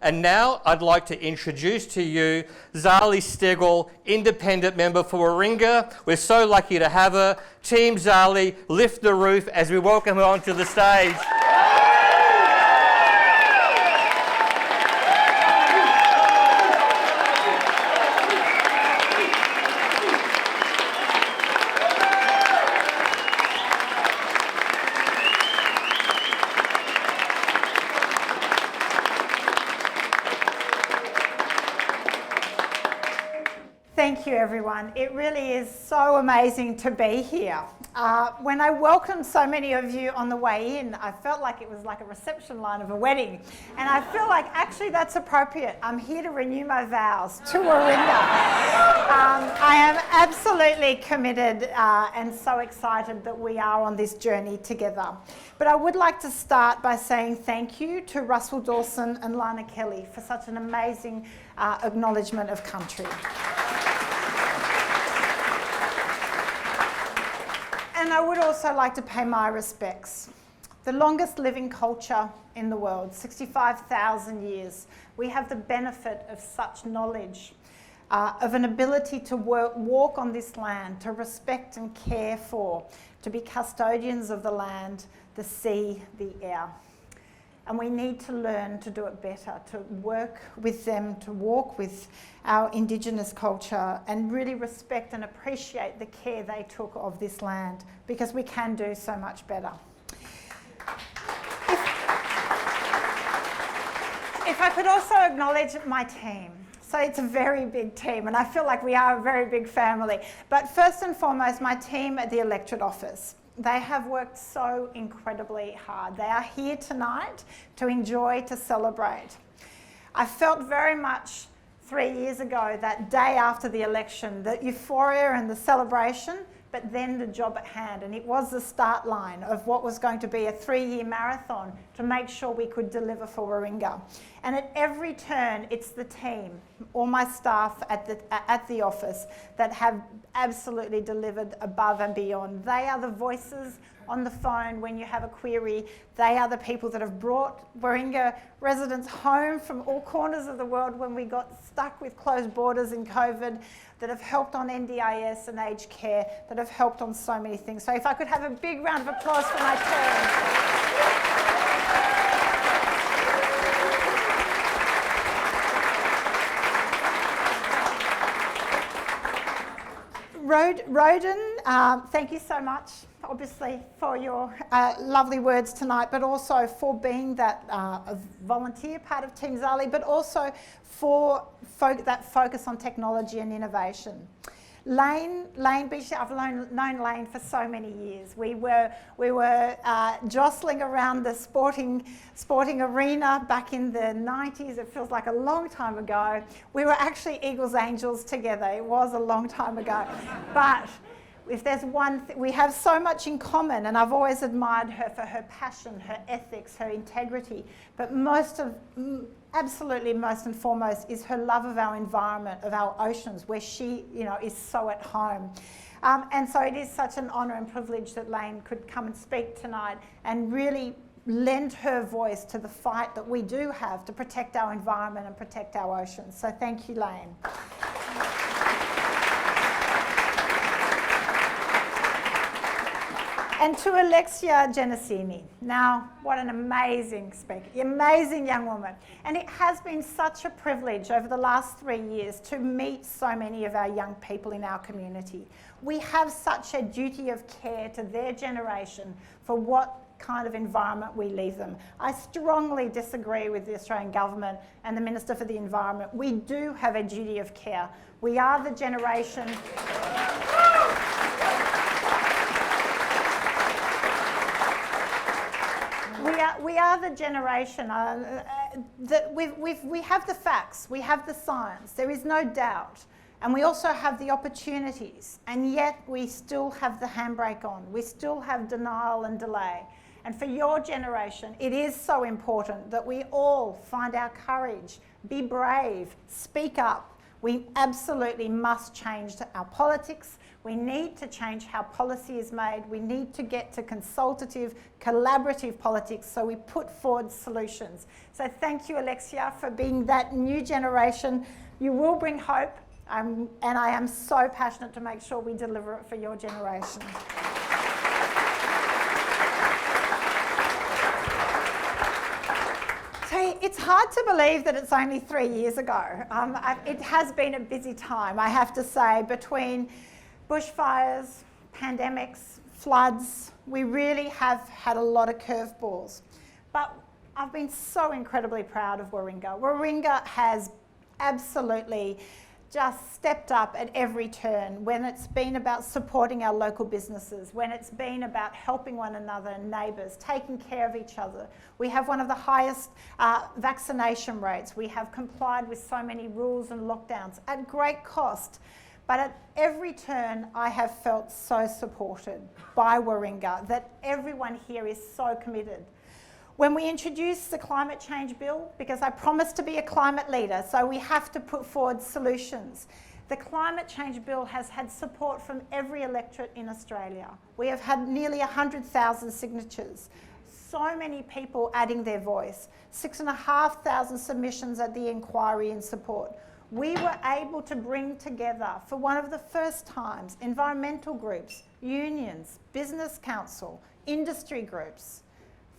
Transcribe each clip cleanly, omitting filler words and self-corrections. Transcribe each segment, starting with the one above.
And now I'd like to introduce to you Zali Steggall, independent member for Warringah. We're so lucky to have her. Team Zali, lift the roof as we welcome her onto the stage. Thank you, everyone. It really is so amazing to be here. When I welcomed so many of you on the way in, I felt like it was like a reception line of a wedding. And I feel like actually that's appropriate. I'm here to renew my vows to Warringah. I am absolutely committed and so excited that we are on this journey together. But I would like to start by saying thank you to Russell Dawson and Lana Kelly for such an amazing acknowledgement of country. And I would also like to pay my respects. The longest living culture in the world, 65,000 years. We have the benefit of such knowledge, of an ability to walk on this land, to respect and care for, to be custodians of the land, the sea, the air. And we need to learn to do it better, to work with them, to walk with our Indigenous culture and really respect and appreciate the care they took of this land, because we can do so much better. If I could also acknowledge my team. So it's a very big team, and I feel like we are a very big family. But first and foremost, my team at the electorate office. They have worked so incredibly hard. They are here tonight to enjoy, to celebrate. I felt very much 3 years ago, that day after the election, the euphoria and the celebration, but then the job at hand. And it was the start line of what was going to be a 3-year marathon to make sure we could deliver for Warringah. And at every turn, it's the team, all my staff at the office that have absolutely delivered above and beyond. They are the voices on the phone when you have a query. They are the people that have brought Warringah residents home from all corners of the world when we got stuck with closed borders in COVID, that have helped on NDIS and aged care, that have helped on so many things. So if I could have a big round of applause for my team. Roden, thank you so much, obviously, for your lovely words tonight, but also for being that volunteer part of Team Zali, but also for that focus on technology and innovation. Lane Beach, I've known Lane for so many years. We were jostling around the sporting arena back in the 90s. It feels like a long time ago. We were actually Eagles Angels together. It was a long time ago. But if there's one thing, we have so much in common, and I've always admired her for her passion, her ethics, her integrity, but absolutely most and foremost is her love of our environment, of our oceans, where she, is so at home. And so it is such an honour and privilege that Lane could come and speak tonight and really lend her voice to the fight that we do have to protect our environment and protect our oceans. So thank you, Lane. And to Alexia Genesini. Now, what an amazing speaker, amazing young woman. And it has been such a privilege over the last 3 years to meet so many of our young people in our community. We have such a duty of care to their generation for what kind of environment we leave them. I strongly disagree with the Australian government and the Minister for the Environment. We do have a duty of care. We are the generation... We are the generation that we have the facts, we have the science, there is no doubt, and we also have the opportunities, and yet we still have the handbrake on, we still have denial and delay. And for your generation, it is so important that we all find our courage, be brave, speak up. We absolutely must change our politics. We need to change how policy is made. We need to get to consultative, collaborative politics so we put forward solutions. So thank you, Alexia, for being that new generation. You will bring hope, and I am so passionate to make sure we deliver it for your generation. So it's hard to believe that it's only 3 years ago. It has been a busy time, I have to say, between bushfires, pandemics, floods. We really have had a lot of curveballs. But I've been so incredibly proud of Warringah. Warringah has absolutely just stepped up at every turn when it's been about supporting our local businesses, when it's been about helping one another and neighbours, taking care of each other. We have one of the highest vaccination rates. We have complied with so many rules and lockdowns at great cost. But at every turn, I have felt so supported by Warringah that everyone here is so committed. When we introduced the climate change bill, because I promised to be a climate leader, so we have to put forward solutions. The climate change bill has had support from every electorate in Australia. We have had nearly 100,000 signatures. So many people adding their voice. 6,500 submissions at the inquiry in support. We were able to bring together, for one of the first times, environmental groups, unions, business council, industry groups,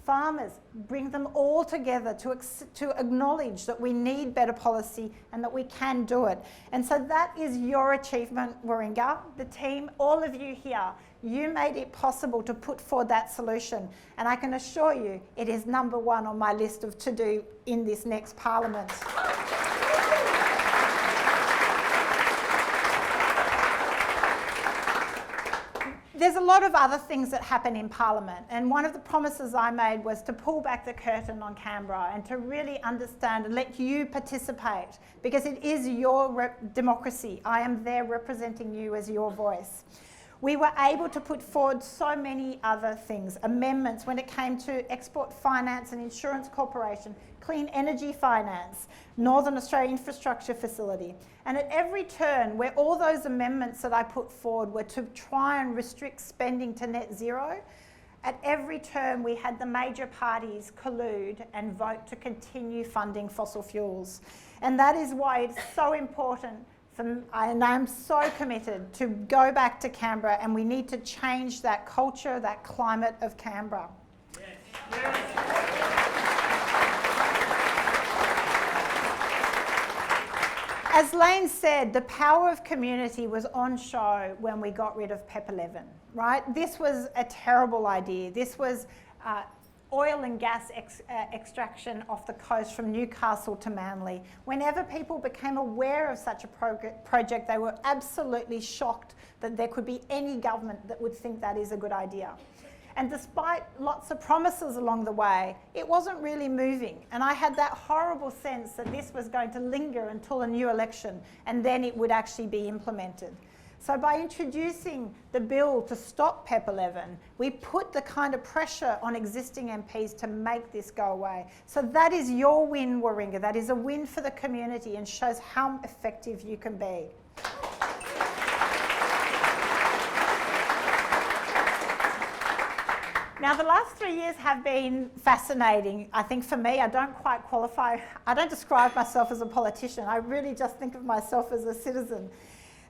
farmers, bring them all together to acknowledge that we need better policy and that we can do it. And so that is your achievement, Warringah. The team, all of you here, you made it possible to put forward that solution. And I can assure you, it is number one on my list of to-do in this next parliament. There's a lot of other things that happen in Parliament, and one of the promises I made was to pull back the curtain on Canberra and to really understand and let you participate, because it is your democracy. I am there representing you as your voice. We were able to put forward so many other things, amendments when it came to Export Finance and Insurance Corporation, Clean Energy Finance, Northern Australia Infrastructure Facility. And at every turn, where all those amendments that I put forward were to try and restrict spending to net zero, at every turn we had the major parties collude and vote to continue funding fossil fuels. And that is why it's so important, and I'm so committed to go back to Canberra, and we need to change that culture, that climate of Canberra. Yes. As Lane said, the power of community was on show when we got rid of PEP 11, right? This was a terrible idea. This was oil and gas extraction off the coast from Newcastle to Manly. Whenever people became aware of such a project, they were absolutely shocked that there could be any government that would think that is a good idea. And despite lots of promises along the way, it wasn't really moving. And I had that horrible sense that this was going to linger until a new election, and then it would actually be implemented. So by introducing the bill to stop PEP 11, we put the kind of pressure on existing MPs to make this go away. So that is your win, Warringah. That is a win for the community and shows how effective you can be. Now, the last 3 years have been fascinating. I think for me, I don't quite qualify. I don't describe myself as a politician. I really just think of myself as a citizen.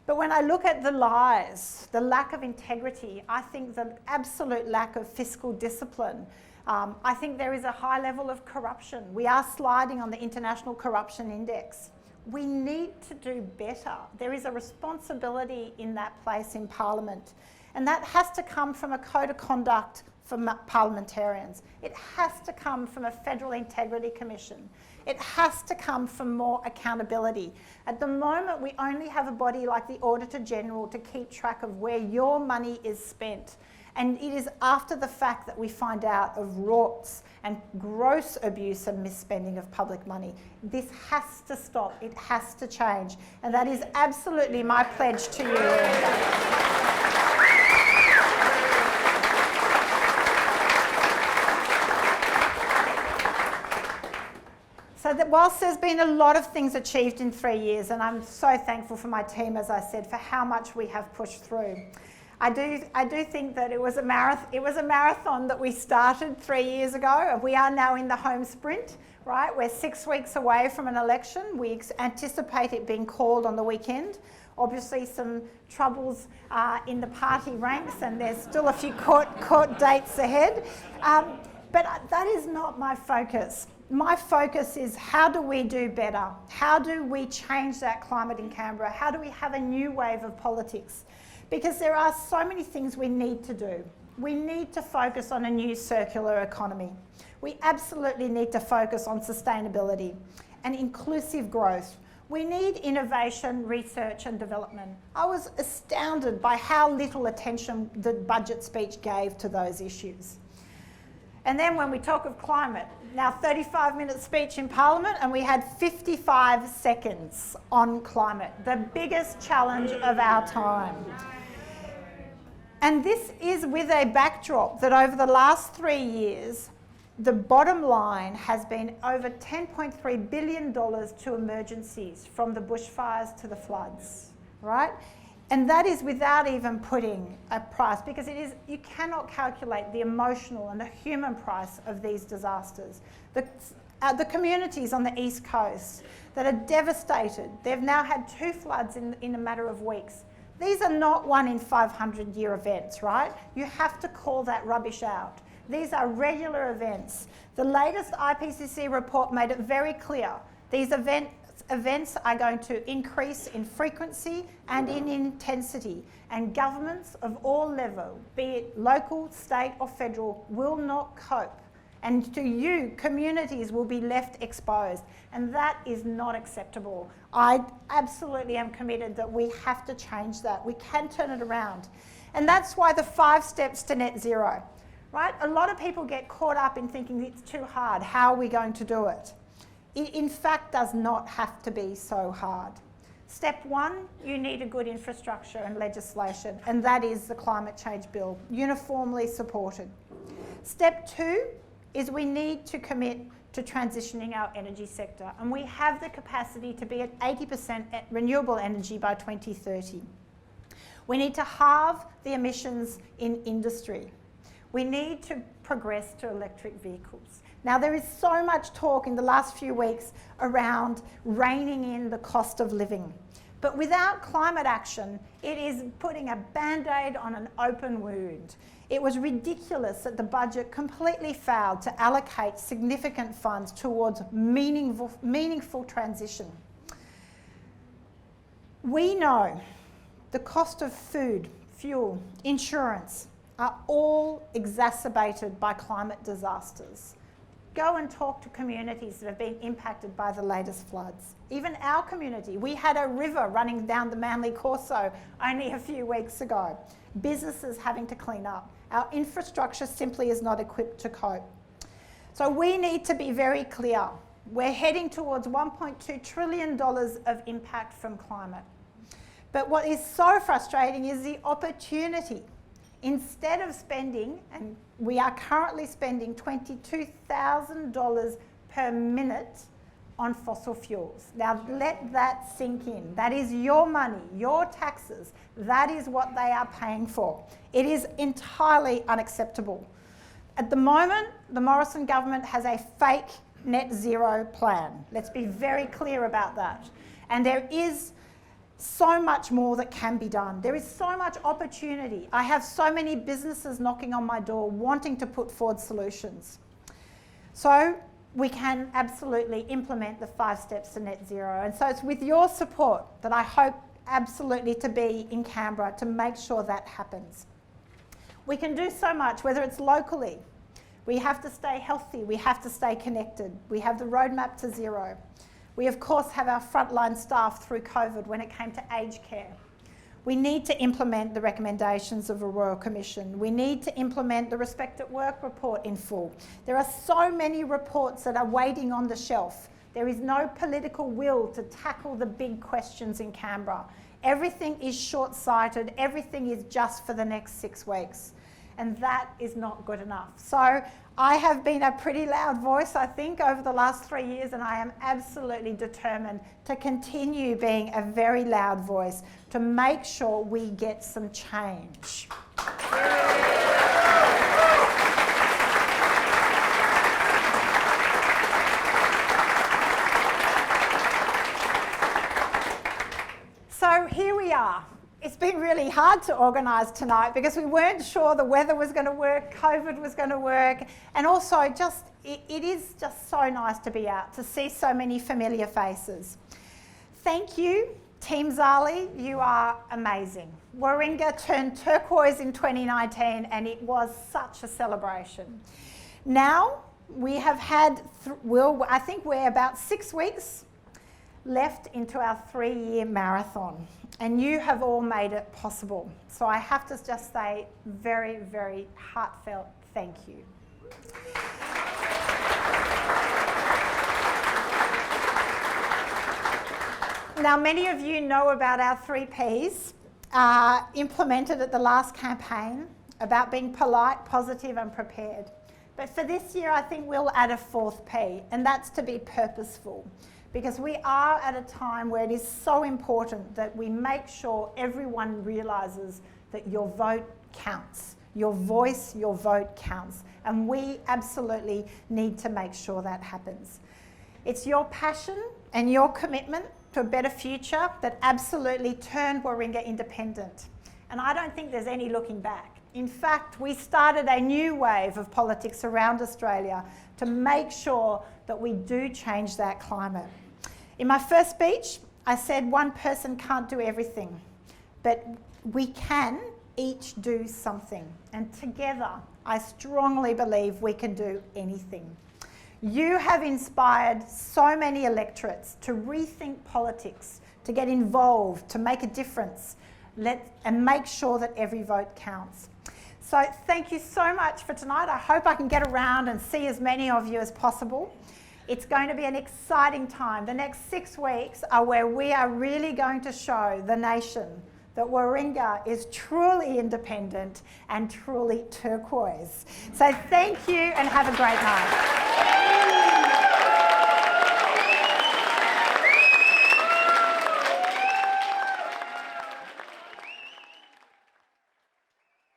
But when I look at the lies, the lack of integrity, I think the absolute lack of fiscal discipline, I think there is a high level of corruption. We are sliding on the International Corruption Index. We need to do better. There is a responsibility in that place in Parliament. And that has to come from a code of conduct for parliamentarians. It has to come from a Federal Integrity Commission. It has to come from more accountability. At the moment, we only have a body like the Auditor General to keep track of where your money is spent. And it is after the fact that we find out of rorts and gross abuse and misspending of public money. This has to stop. It has to change. And that is absolutely my pledge to you. So So that whilst there's been a lot of things achieved in 3 years, and I'm so thankful for my team, as I said, for how much we have pushed through. I do think that it was a marathon that we started 3 years ago. We are now in the home sprint, right? We're 6 weeks away from an election. We anticipate it being called on the weekend. Obviously some troubles in the party ranks, and there's still a few court dates ahead. But that is not my focus. My focus is, how do we do better? How do we change that climate in Canberra? How do we have a new wave of politics? Because there are so many things we need to do. We need to focus on a new circular economy. We absolutely need to focus on sustainability and inclusive growth. We need innovation, research and development. I was astounded by how little attention the budget speech gave to those issues. And then when we talk of climate, now 35-minute speech in Parliament, and we had 55 seconds on climate, the biggest challenge of our time. And this is with a backdrop that over the last 3 years, the bottom line has been over $10.3 billion to emergencies, from the bushfires to the floods, right? And that is without even putting a price, because you cannot calculate the emotional and the human price of these disasters. The communities on the East Coast that are devastated, they've now had 2 floods in a matter of weeks. These are not 1 in 500-year events, right? You have to call that rubbish out. These are regular events. The latest IPCC report made it very clear. These events are going to increase in frequency and in intensity, and governments of all levels, be it local, state or federal, will not cope. And to you, communities will be left exposed, and that is not acceptable. I absolutely am committed that we have to change that. We can turn it around. And that's why the 5 steps to net zero, right? A lot of people get caught up in thinking it's too hard. How are we going to do it? It in fact does not have to be so hard. Step 1, you need a good infrastructure and legislation, and that is the climate change bill, uniformly supported. Step 2 is we need to commit to transitioning our energy sector, and we have the capacity to be at 80% renewable energy by 2030. We need to halve the emissions in industry. We need to progress to electric vehicles. Now, there is so much talk in the last few weeks around reining in the cost of living. But without climate action, it is putting a band-aid on an open wound. It was ridiculous that the budget completely failed to allocate significant funds towards meaningful transition. We know the cost of food, fuel, insurance are all exacerbated by climate disasters. Go and talk to communities that have been impacted by the latest floods. Even our community, we had a river running down the Manly Corso only a few weeks ago. Businesses having to clean up. Our infrastructure simply is not equipped to cope. So we need to be very clear. We're heading towards $1.2 trillion of impact from climate. But what is so frustrating is the opportunity. Instead of spending, and we are currently spending $22,000 per minute on fossil fuels. Now let that sink in. That is your money, your taxes. That is what they are paying for. It is entirely unacceptable. At the moment, the Morrison government has a fake net zero plan. Let's be very clear about that. And there is so much more that can be done. There is so much opportunity. I have so many businesses knocking on my door wanting to put forward solutions. So we can absolutely implement the 5 steps to net zero. And so it's with your support that I hope absolutely to be in Canberra to make sure that happens. We can do so much, whether it's locally. We have to stay healthy. We have to stay connected. We have the roadmap to zero. We, of course, have our frontline staff through COVID when it came to aged care. We need to implement the recommendations of a Royal Commission. We need to implement the Respect at Work report in full. There are so many reports that are waiting on the shelf. There is no political will to tackle the big questions in Canberra. Everything is short-sighted. Everything is just for the next 6 weeks. and that is not good enough. So I have been a pretty loud voice, I think, over the last 3 years, and I am absolutely determined to continue being a very loud voice to make sure we get some change. So here we are. It's been really hard to organise tonight because we weren't sure the weather was going to work, COVID was going to work, and also just it is just so nice to be out, to see so many familiar faces. Thank you, Team Zali, you are amazing. Warringah turned turquoise in 2019 and it was such a celebration. Now we have had, I think we're about 6 weeks left into our 3-year marathon, and you have all made it possible. So I have to just say very, very heartfelt thank you. Now, many of you know about our 3 Ps implemented at the last campaign about being polite, positive and prepared. But for this year, I think we'll add a 4th P, and that's to be purposeful. Because we are at a time where it is so important that we make sure everyone realises that your vote counts. Your voice, your vote counts. And we absolutely need to make sure that happens. It's your passion and your commitment to a better future that absolutely turned Warringah independent. And I don't think there's any looking back. In fact, we started a new wave of politics around Australia to make sure that we do change that climate. In my first speech, I said one person can't do everything, but we can each do something. And together, I strongly believe we can do anything. You have inspired so many electorates to rethink politics, to get involved, to make a difference, and make sure that every vote counts. So thank you so much for tonight. I hope I can get around and see as many of you as possible. It's going to be an exciting time. The next 6 weeks are where we are really going to show the nation that Warringah is truly independent and truly turquoise. So thank you and have a great night.